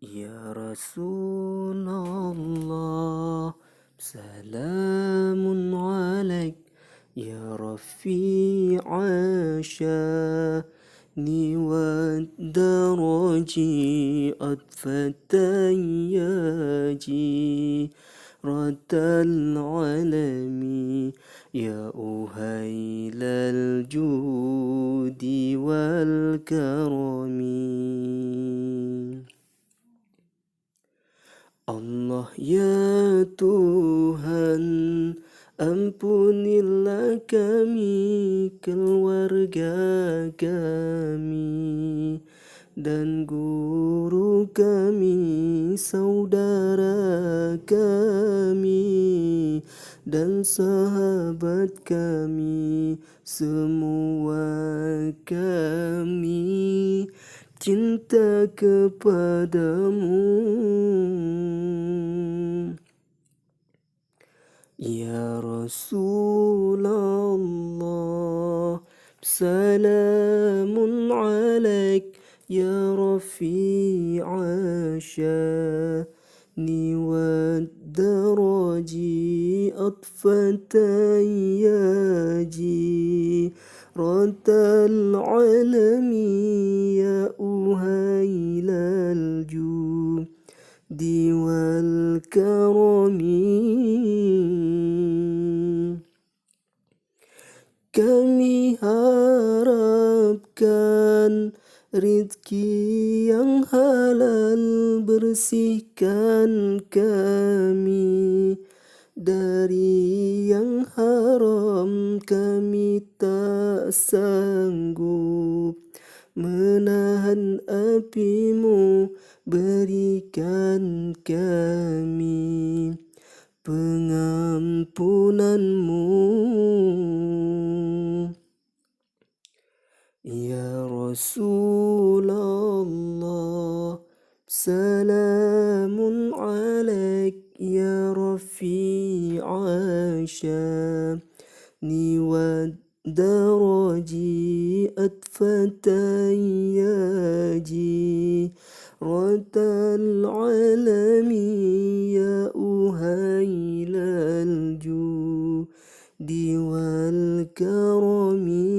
Ya Rasulullah, salamun alaik. Ya Rafi'a sya'ni wa daraji atfatan yaji ratal alami. Ya uhailal judi wal karami. Allah ya Tuhan, ampunilah kami, keluarga kami, dan guru kami, saudara kami, dan sahabat kami, semua kami cinta kepadamu. Ya Rasulullah, salamun alaik. Ya Rafi'a sya'ni wa daraji atfatan yaji ratal alami. Ya uhailal judi wal karami. Kami harapkan rizki yang halal, bersihkan kami dari yang haram. Kami tak sanggup menahan apimu, berikan kami pengampunanmu. Ya Rasulullah, salamun alaik. Ya Rafi'a sya'ni wa daraji atfatan yaji ratal alami. Ya uhailal judi wal karami.